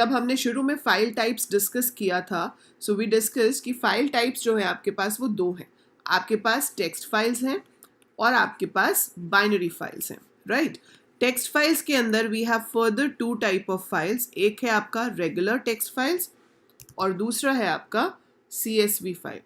तब हमने शुरू में फाइल टाइप्स डिस्कस किया था. सो वी डिस्कस कि फाइल टाइप्स जो है आपके पास वो दो हैं. आपके पास टेक्स्ट फाइल्स हैं और आपके पास बाइनरी फाइल्स हैं, राइट. टेक्स्ट फाइल्स के अंदर we have further two type of files. एक है आपका रेगुलर टेक्स्ट फाइल्स और दूसरा है आपका CSV फाइल.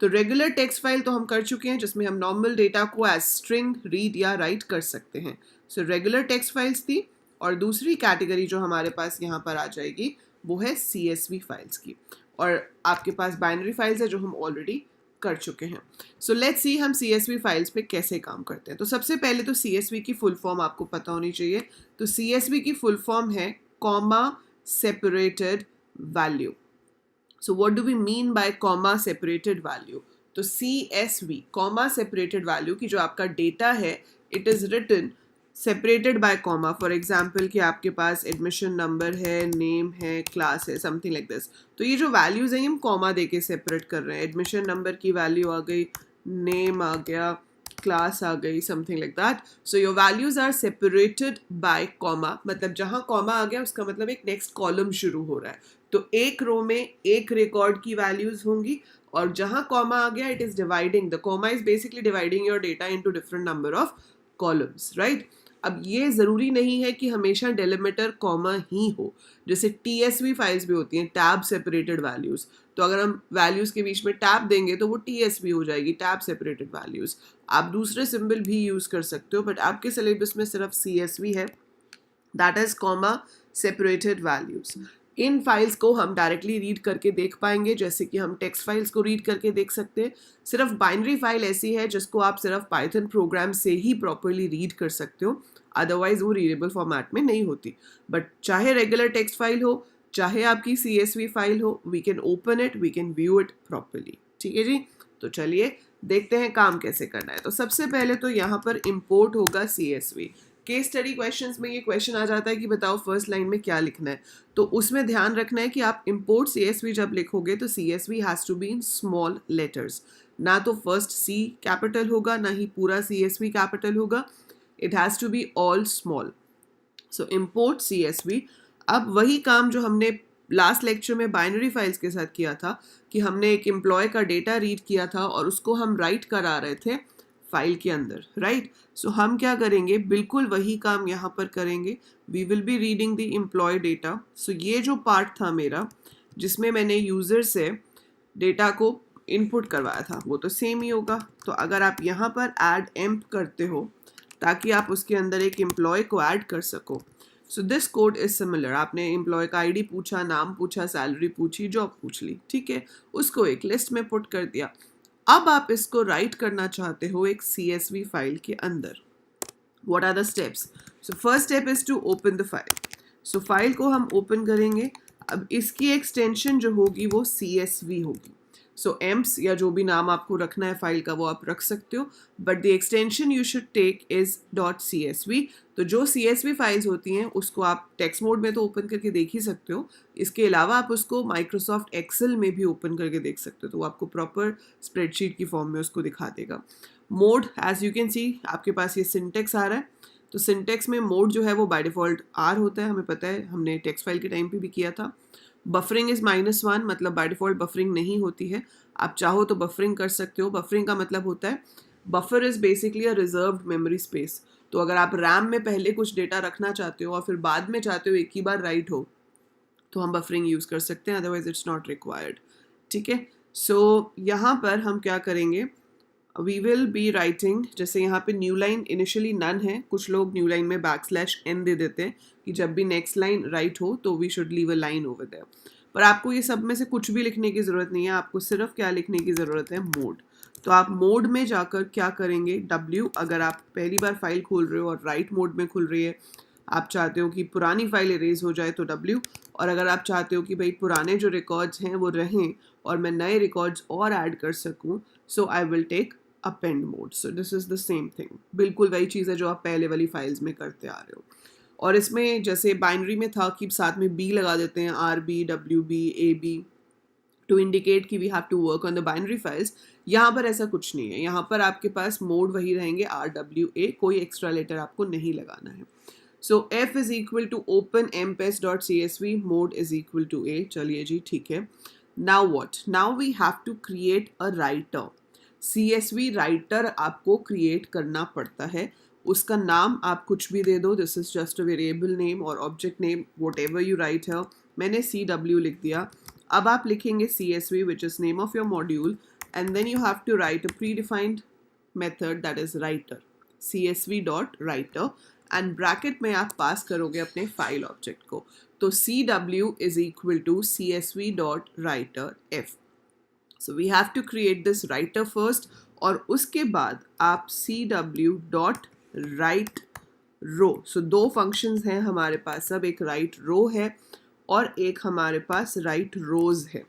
तो रेगुलर टेक्स्ट फाइल तो हम कर चुके हैं, जिसमें हम नॉर्मल डेटा को एज स्ट्रिंग रीड या राइट कर सकते हैं. सो रेगुलर टेक्स्ट फाइल्स थी. और दूसरी कैटेगरी जो हमारे पास यहाँ पर आ जाएगी वो है CSV फाइल्स की. और आपके पास बाइनरी फाइल्स है जो हम ऑलरेडी कर चुके हैं. सो लेट्स सी हम CSV फाइल्स पे कैसे काम करते हैं. तो सबसे पहले तो CSV की फुल फॉर्म आपको पता होनी चाहिए. तो CSV की फुल फॉर्म है comma separated value. So what do we mean by comma separated value? तो CSV comma separated value की जो आपका डेटा है it is written separated by comma. For example कि आपके पास admission number है, name है, class है, something like this. तो ये जो values हैं हम comma दे के separate कर रहे हैं. admission number की value आ गई, name आ गया, क्लास आ गई, something like that. So your values are separated by comma. मतलब जहाँ कॉमा आ गया उसका मतलब एक नेक्स्ट कॉलम शुरू हो रहा है. तो एक रो में एक रिकॉर्ड की वैल्यूज होंगी और जहाँ कॉमा आ गया it is dividing. The comma is basically dividing your data into different number of columns, right. अब ये ज़रूरी नहीं है कि हमेशा डेलिमिटर कॉमा ही हो. जैसे TSV फाइल्स भी होती हैं, टैब सेपरेटेड वैल्यूज़. तो अगर हम वैल्यूज़ के बीच में टैब देंगे तो वो TSV हो जाएगी, टैब सेपरेटेड वैल्यूज़. आप दूसरे सिंबल भी यूज़ कर सकते हो, बट आपके सिलेबस में सिर्फ CSV है, that is comma separated values. In files को हम डायरेक्टली रीड करके देख पाएंगे, जैसे कि हम टेक्स्ट फाइल्स को रीड करके देख सकते हैं. सिर्फ बाइनरी फाइल ऐसी है जिसको आप सिर्फ पाइथन प्रोग्राम से ही प्रॉपरली रीड कर सकते हो, अदरवाइज वो रीडेबल फॉर्मेट में नहीं होती. बट चाहे रेगुलर टेक्स्ट फाइल हो, चाहे आपकी CSV फाइल हो, we can open it, we can view it properly. ठीक है जी. तो चलिए देखते हैं काम कैसे करना है. तो सबसे पहले तो यहाँ पर इम्पोर्ट होगा CSV. केस स्टडी क्वेश्चंस में ये क्वेश्चन आ जाता है कि बताओ फर्स्ट लाइन में क्या लिखना है. तो उसमें ध्यान रखना है कि आप इम्पोर्ट CSV जब लिखोगे तो CSV has to be in small letters. ना तो फर्स्ट C कैपिटल होगा, ना ही पूरा CSV कैपिटल होगा. It has to be all small. So import CSV. अब वही काम जो हमने लास्ट लेक्चर में बाइनरी फाइल्स के साथ किया था कि हमने एक एम्प्लॉय का डेटा रीड किया था और उसको हम राइट करा रहे थे फाइल के अंदर, राइट. सो हम क्या करेंगे, बिल्कुल वही काम यहाँ पर करेंगे. We will be reading the employ data. So ये जो पार्ट था मेरा जिसमें मैंने यूज़र से डेटा को इनपुट करवाया था वो तो सेम ही होगा. तो अगर आप यहाँ पर ऐड एम्प करते हो ताकि आप उसके अंदर एक एम्प्लॉय को ऐड कर सको, so this code is similar. आपने एम्प्लॉय का ID पूछा, नाम पूछा, सैलरी पूछी, जॉब पूछ ली, ठीक है, उसको एक लिस्ट में पुट कर दिया. अब आप इसको राइट करना चाहते हो एक CSV फाइल के अंदर. What are the steps? So first step is to open the file. So file को हम ओपन करेंगे. अब इसकी एक्सटेंशन जो होगी वो CSV होगी. सो एम्प्स या जो भी नाम आपको रखना है फाइल का वो आप रख सकते हो, but the extension you should take is .csv. तो जो CSV फाइल्स होती हैं उसको आप टेक्स्ट मोड में तो ओपन करके देख ही सकते हो, इसके अलावा आप उसको माइक्रोसॉफ्ट एक्सेल में भी ओपन करके देख सकते हो, तो वो आपको प्रॉपर स्प्रेडशीट की फॉर्म में उसको दिखा देगा. Mode as you can see आपके पास ये सिंटेक्स आ रहा है. तो सिंटेक्स में मोड जो है वो बाय डिफ़ॉल्ट R होता है, हमें पता है, हमने टेक्स्ट फाइल के टाइम पे भी किया था. बफरिंग इज़ -1, मतलब बाय डिफ़ॉल्ट बफरिंग नहीं होती है. आप चाहो तो बफरिंग कर सकते हो. बफरिंग का मतलब होता है buffer is basically a reserved memory space. तो अगर आप रैम में पहले कुछ डेटा रखना चाहते हो और फिर बाद में चाहते हो एक ही बार राइट हो, तो हम बफरिंग यूज़ कर सकते हैं, अदरवाइज इट्स नॉट रिक्वायर्ड. ठीक है. सो यहाँ पर हम क्या करेंगे, वी विल बी राइटिंग, जैसे यहाँ पे न्यू लाइन इनिशियली नन है, कुछ लोग न्यू लाइन में \n दे देते हैं कि जब भी नेक्स्ट लाइन राइट हो तो we should leave a line over there. पर आपको ये सब में से कुछ भी लिखने की ज़रूरत नहीं है, आपको सिर्फ क्या लिखने की ज़रूरत है, मोड. तो आप मोड में जाकर क्या करेंगे, W. अगर आप पहली बार फाइल खोल रहे हो और राइट मोड में खुल रही है, आप चाहते हो कि पुरानी फाइल इरेज हो जाए तो W. और अगर आप चाहते हो कि भाई पुराने जो रिकॉर्ड्स हैं वो रहें और मैं नए रिकॉर्ड्स और ऐड कर सकूँ, so I will take append mode. So this is the same thing, बिल्कुल वही चीज़ है जो आप पहले वाली फाइल्स में करते आ रहे हो. और इसमें जैसे बाइनरी में था कि साथ में B लगा देते हैं, RB, WB, AB to indicate कि we have to work on the binary files. यहाँ पर ऐसा कुछ नहीं है, यहाँ पर आपके पास मोड वही रहेंगे RWA, कोई एक्स्ट्रा लेटर आपको नहीं लगाना है. So f is equal to open mpes.csv, mode is equal to a. चलिए जी, ठीक है. Now what? Now we have to create a writer. CSV writer आपको क्रिएट करना पड़ता है. उसका नाम आप कुछ भी दे दो. This is just a variable name और object name, whatever you write है. मैंने CW लिख दिया. अब आप लिखेंगे CSV which is name of your module, and then you have to write a predefined method that is writer, csv.writer, and bracket में आप पास करोगे अपने फाइल ऑब्जेक्ट को. तो CW is equal to csv.writer f. So we have to create this writer first, और उसके बाद आप CW.write row. So दो फंक्शंस हैं हमारे पास. अब एक write row है और एक हमारे पास write rows है.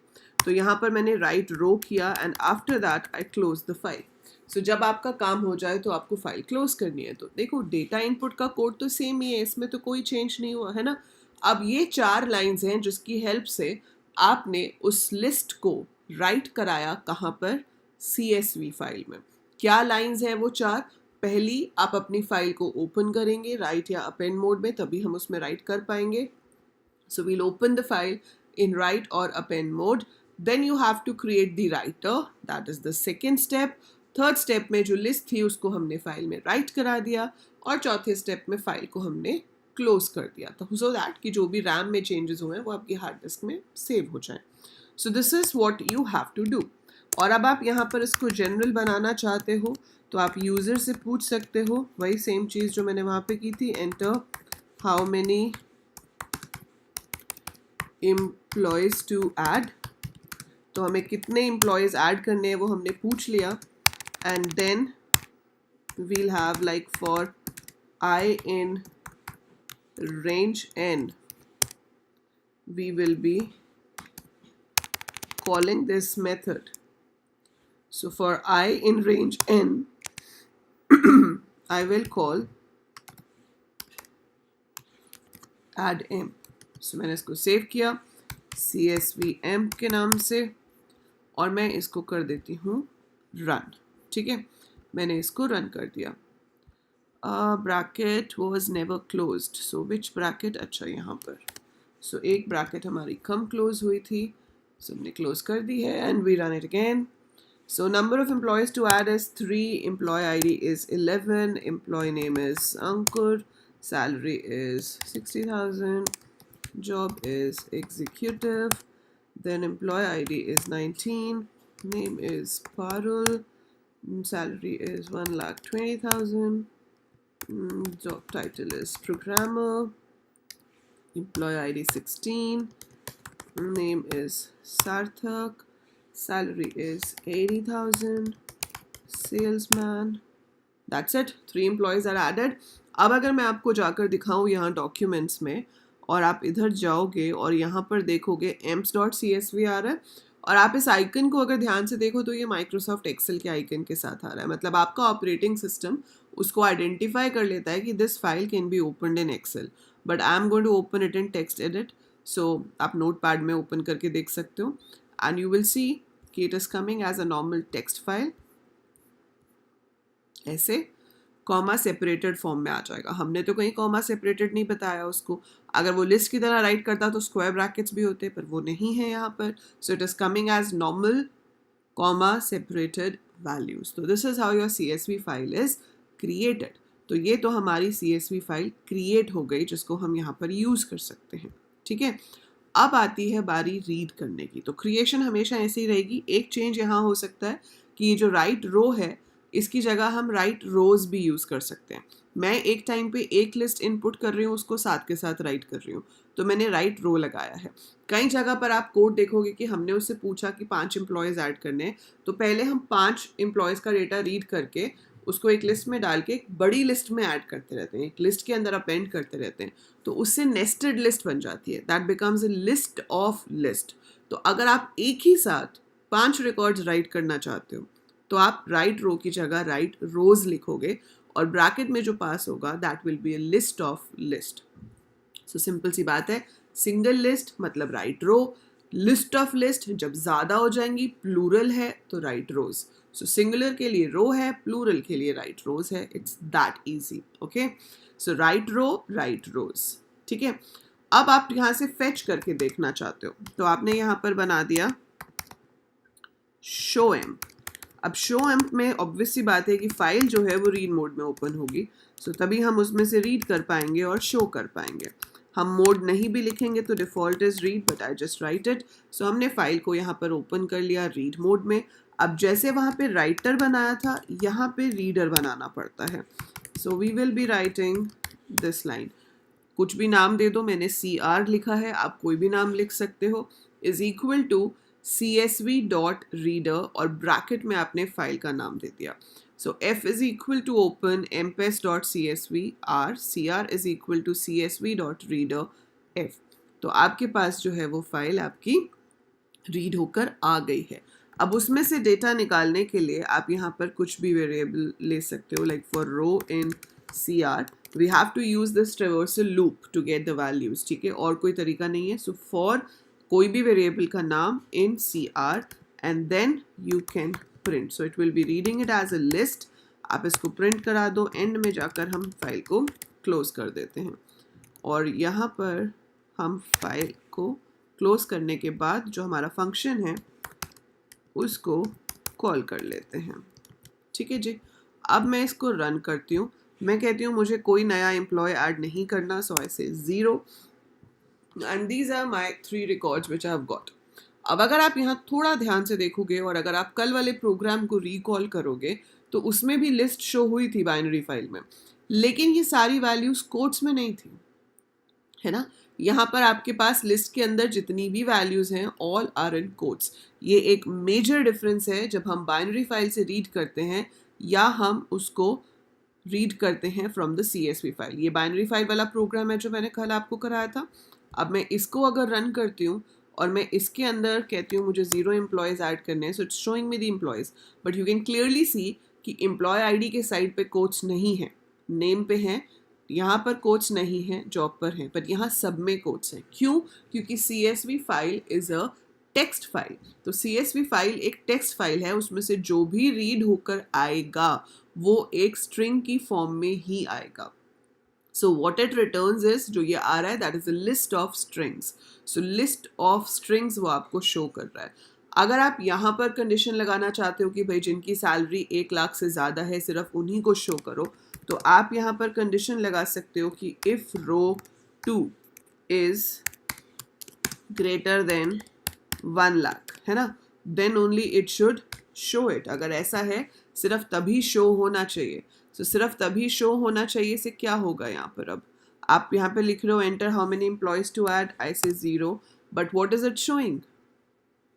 तो यहाँ पर मैंने write row किया and after that I close the file. So जब आपका काम हो जाए तो आपको फाइल क्लोज करनी है. तो देखो डेटा इनपुट का कोड तो सेम ही है, इसमें तो कोई चेंज नहीं हुआ है ना. अब ये 4 लाइंस हैं जिसकी हेल्प से आपने उस लिस्ट को राइट कराया. कहाँ पर? CSV फाइल में. क्या लाइंस हैं वो 4? पहली, आप अपनी फाइल को ओपन करेंगे राइट या अपेंड मोड में, तभी हम उसमें राइट कर पाएंगे. So we'll open the file in write or append mode. Then you have to create the writer. That is the second step. Third step में जो लिस्ट थी उसको हमने फाइल में राइट करा दिया, और चौथे स्टेप में फाइल को हमने क्लोज कर दिया, तो सो दैट कि जो भी रैम में चेंजेस हुए हैं वो आपकी हार्ड डिस्क में सेव हो जाए. So this is what you have to do. और अब आप यहाँ पर इसको जनरल बनाना चाहते हो तो आप यूज़र से पूछ सकते हो, वही सेम चीज़ जो मैंने वहाँ पे की थी. Enter how many employees to add. तो हमें कितने एम्प्लॉयज़ ऐड करने हैं वो हमने पूछ लिया. And then we'll have like for I in range n, we will be calling this method. So for I in range n, I will call add m. So मैंने इसको सेव किया CSVM के नाम से, और मैं इसको कर देती हूँ रन. ठीक है, मैंने इसको रन कर दिया. Bracket was never closed. So which bracket? अच्छा, यहाँ पर. सो एक ब्रैकेट हमारी कम क्लोज हुई थी, सो हमने क्लोज कर दी है. And we run it again. So number of employees to add is 3, employee ID is 11, employee name is Ankur, salary is 60,000, job is executive, then employee ID is 19, name is Parul, salary is 1,20,000, job title is programmer, employee ID 16, name is Sarthak, salary is 80,000, salesman. That's it. 3 employees are added. अब अगर मैं आपको जाकर दिखाऊं यहाँ documents में, और आप इधर जाओगे और यहाँ पर देखोगे emps.csv आ रहा है, और आप इस आइकन को अगर ध्यान से देखो तो ये माइक्रोसॉफ्ट एक्सेल के आइकन के साथ आ रहा है. मतलब आपका ऑपरेटिंग सिस्टम उसको आइडेंटिफाई कर लेता है कि this file can be opened in Excel, but I am going to open it in text edit. So आप नोटपैड में ओपन करके देख सकते हो, एंड यू विल सी कि it is coming as a normal text file. ऐसे comma separated form में आ जाएगा. हमने तो कहीं कॉमा सेपरेटेड नहीं बताया उसको. अगर वो लिस्ट की तरह राइट करता तो स्क्वायर ब्रैकेट्स भी होते, पर वो नहीं है यहाँ पर. So it is coming as normal comma separated values. तो this is how your CSV file is created. तो ये तो हमारी CSV फाइल क्रिएट हो गई, जिसको हम यहाँ पर यूज़ कर सकते हैं. ठीक है, अब आती है बारी रीड करने की. तो क्रिएशन हमेशा ऐसे ही रहेगी. एक चेंज यहाँ हो सकता है कि ये जो राइट रो है इसकी जगह हम राइट रोज भी यूज़ कर सकते हैं. मैं एक टाइम पे एक लिस्ट इनपुट कर रही हूँ, उसको साथ के साथ राइट कर रही हूँ, तो मैंने राइट रो लगाया है. कई जगह पर आप कोड देखोगे कि हमने उससे पूछा कि 5 एम्प्लॉयज़ ऐड करने हैं, तो पहले हम 5 एम्प्लॉयज़ का डेटा रीड करके उसको एक लिस्ट में डाल के एक बड़ी लिस्ट में ऐड करते रहते हैं, एक लिस्ट के अंदर अपेंड करते रहते हैं. तो उससे नेस्टेड लिस्ट बन जाती है. That becomes a list of list. तो अगर आप एक ही साथ 5 रिकॉर्ड्स राइट करना चाहते हो तो आप राइट रो की जगह राइट रोज लिखोगे, और ब्रैकेट में जो पास होगा that will be a list of list. So simple सी बात है. सिंगल लिस्ट मतलब write row, list of list जब ज़्यादा हो जाएंगी, प्लूरल है तो राइट रोज. सो सिंगुलर के लिए रो है, प्लूरल के लिए राइट रोज है. It's that easy. Okay, so write row, write rows, ठीक है। अब आप यहाँ से फेच करके देखना चाहते हो, तो आपने यहाँ पर बना दिया शो एम्प। अब शो एम्प में ऑब्वियस सी बात है कि फाइल जो है वो रीड मोड में ओपन होगी, सो तभी हम उसमें से रीड कर पाएंगे और शो कर पाएंगे। हम मोड नहीं भी लिखेंगे तो default is read, but I just write it. So हमने फाइल को यहाँ पर ओपन कर लिया रीड मोड में। अब जैसे वहाँ पे राइटर बनाया था, यहाँ पे रीडर बनाना पड़ता है। So we will be writing this line, कुछ भी नाम दे दो, मैंने CR लिखा है, आप कोई भी नाम लिख सकते हो, इज इक्वल टू csv.reader और ब्रैकेट में आपने फाइल का नाम दे दिया। So f is equal to open mpes.csv, r cr is equal to csv.reader f। तो आपके पास जो है वो फाइल आपकी रीड होकर आ गई है। अब उसमें से डेटा निकालने के लिए आप यहाँ पर कुछ भी वेरिएबल ले सकते हो, like for row in CR we have to use this traversal loop to get the values, ठीक है, और कोई तरीका नहीं है। सो फॉर कोई भी वेरिएबल का नाम in CR and then you can print, so it will be reading it as a list। आप इसको प्रिंट करा दो, एंड में जाकर हम फाइल को क्लोज कर देते हैं, और यहाँ पर हम फाइल को क्लोज करने के बाद जो हमारा फंक्शन है उसको कॉल कर लेते हैं, ठीक है जी। अब मैं इसको रन करती हूँ, मैं कहती हूँ मुझे कोई नया एम्प्लॉय ऐड नहीं करना, सो I say 0 and these are my 3 records which I have got. अब अगर आप यहाँ थोड़ा ध्यान से देखोगे और अगर आप कल वाले प्रोग्राम को रिकॉल करोगे तो उसमें भी लिस्ट शो हुई थी बाइनरी फाइल में, लेकिन ये सारी वैल्यूज कोट्स में नहीं थी, है ना। यहाँ पर आपके पास लिस्ट के अंदर जितनी भी वैल्यूज हैं ऑल आर इन कोट्स। ये एक मेजर डिफरेंस है जब हम बाइनरी फाइल से रीड करते हैं या हम उसको रीड करते हैं फ्रॉम द CSV फाइल। ये बाइनरी फाइल वाला प्रोग्राम है जो मैंने कल आपको कराया था। अब मैं इसको अगर रन करती हूँ और मैं इसके अंदर कहती हूँ मुझे 0 एम्प्लॉयज़ ऐड करने हैं, so it's showing me the employees, but you can clearly see कि एम्प्लॉय आईडी के साइड पे कोट्स नहीं है, नेम पे हैं, यहाँ पर कोट्स नहीं है, जॉब पर हैं, पर यहाँ सब में कोट्स हैं। क्यों? क्योंकि CSV file is a text file. तो CSV फाइल एक टेक्स्ट फाइल है, उसमें से जो भी रीड होकर आएगा वो एक स्ट्रिंग की फॉर्म में ही आएगा। So what it returns is, जो ये आ रहा है that is a list of strings. So list of strings वो आपको शो कर रहा है। अगर आप यहाँ पर कंडीशन लगाना चाहते हो कि भाई जिनकी सैलरी 1 लाख से ज़्यादा है सिर्फ उन्हीं को शो करो, तो आप यहाँ पर कंडीशन लगा सकते हो कि if row 2 is greater than 1 lakh, है ना, then only it should show it. अगर ऐसा है सिर्फ तभी शो होना चाहिए। सो सिर्फ तभी शो होना चाहिए से क्या होगा यहाँ पर, अब आप यहाँ पे लिख रहे हो enter how many employees to add, I say 0, but what is it showing,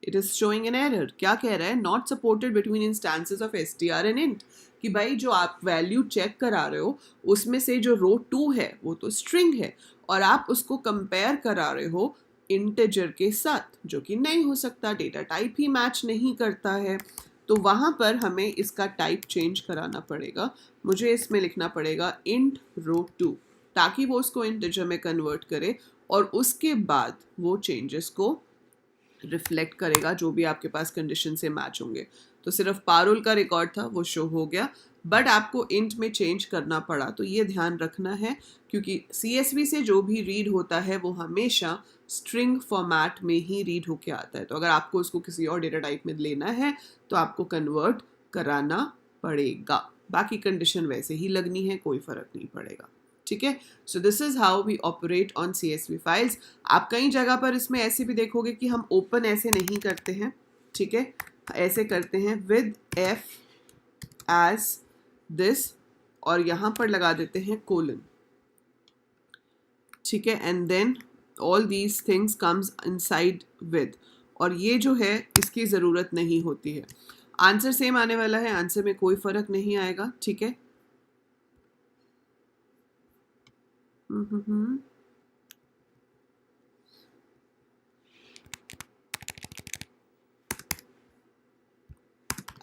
it is showing an error. क्या कह रहा है, not supported between instances of str and int, कि भाई जो आप वैल्यू चेक करा रहे हो उसमें से जो रो 2 है वो तो स्ट्रिंग है और आप उसको कंपेयर करा रहे हो इंटीजर के साथ, जो कि नहीं हो सकता, डेटा टाइप ही मैच नहीं करता है। तो वहाँ पर हमें इसका टाइप चेंज कराना पड़ेगा। मुझे इसमें लिखना पड़ेगा int रो 2, ताकि वो उसको इंटीजर में कन्वर्ट करे और उसके बाद वो चेंजेस को रिफ्लेक्ट करेगा जो भी आपके पास कंडीशन से मैच होंगे। तो सिर्फ पारुल का रिकॉर्ड था वो शो हो गया, बट आपको इंट में चेंज करना पड़ा, तो ये ध्यान रखना है क्योंकि CSV से जो भी रीड होता है वो हमेशा स्ट्रिंग फॉर्मेट में ही रीड होके आता है। तो अगर आपको उसको किसी और डेटा टाइप में लेना है तो आपको कन्वर्ट कराना पड़ेगा, बाकी कंडीशन वैसे ही लगनी है, कोई फर्क नहीं पड़ेगा, ठीक है। So this is how we operate on CSV files. आप कई जगह पर इसमें ऐसे भी देखोगे कि हम ओपन ऐसे नहीं करते हैं, ठीक है, ऐसे करते हैं विद F एज दिस और यहाँ पर लगा देते हैं कोलन, ठीक है, and then all these things comes inside with, और ये जो है इसकी ज़रूरत नहीं होती है। आंसर सेम आने वाला है, आंसर में कोई फ़र्क नहीं आएगा, ठीक है।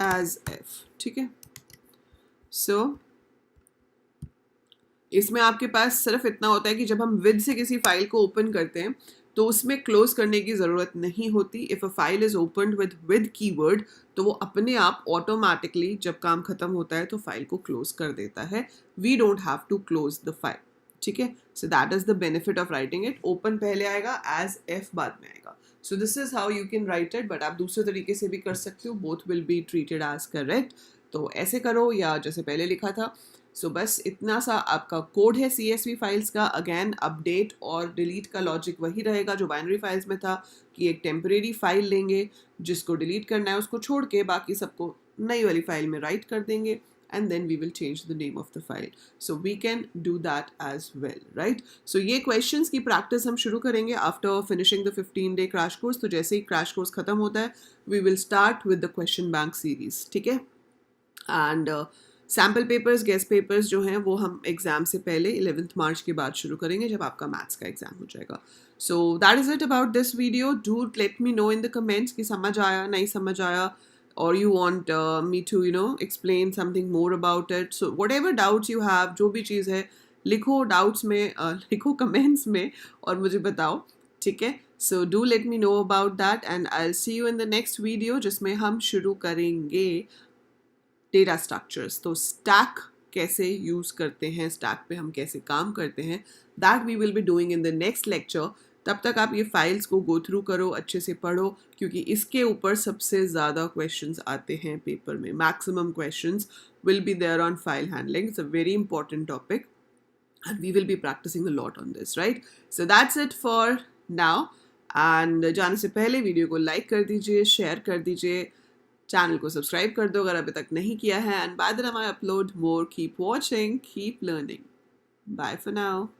एज एफ, ठीक है। सो इसमें आपके पास सिर्फ इतना होता है कि जब हम विद से किसी फाइल को ओपन करते हैं तो उसमें क्लोज करने की ज़रूरत नहीं होती। If a file is opened with keyword तो वो अपने आप ऑटोमेटिकली जब काम ख़त्म होता है तो फाइल को क्लोज कर देता है। We don't have to close the file, ठीक है. So that is the benefit of writing it. Open पहले आएगा, एज एफ बाद में आएगा. So this is how you can write it. But आप दूसरे तरीके से भी कर सकते हो. Both will be treated as correct. तो ऐसे करो या जैसे पहले लिखा था. सो बस इतना सा आपका कोड है CSV फाइल्स का. अगेन अपडेट और डिलीट का लॉजिक वही रहेगा जो बाइनरी फाइल्स में था, कि एक टेम्परेरी फाइल लेंगे, जिसको डिलीट करना है उसको छोड़ के बाकी सबको नई वाली फाइल में राइट कर देंगे, and then we will change the name of the file. So we can do that as well, right? So ये questions की practice हम शुरू करेंगे after finishing the 15-day crash course. तो जैसे ही crash course खत्म होता है, we will start with the question bank series, ठीक है? And sample papers, guest papers जो हैं वो हम एग्ज़ाम से पहले 11th मार्च के बाद शुरू करेंगे, जब आपका मैथ्स का एग्ज़ाम हो जाएगा. So that is it about this video. Do let me know in the comments कि समझ आया, नहीं समझ आया, or you want me to explain something more about it. So whatever doubts you have, जो भी चीज़ है लिखो doubts में, लिखो comments में और मुझे बताओ, ठीक है. So do let me know about that and I'll see you in the next video, जिसमें हम शुरू करेंगे डेटा स्ट्रक्चर्स. तो स्टैक कैसे यूज़ करते हैं, स्टैक पे हम कैसे काम करते हैं, that we will be doing in the next lecture. तब तक आप ये फाइल्स को गो थ्रू करो, अच्छे से पढ़ो, क्योंकि इसके ऊपर सबसे ज़्यादा क्वेश्चंस आते हैं पेपर में. Maximum questions will be there on file handling. It's a very important topic and we will be practicing a lot on this, right? So that's it for now. And जाने से पहले video को like कर दीजिए, share कर दीजिए, channel को subscribe कर दो अगर अभी तक नहीं किया है. And by the time I upload more, keep watching, keep learning. Bye for now.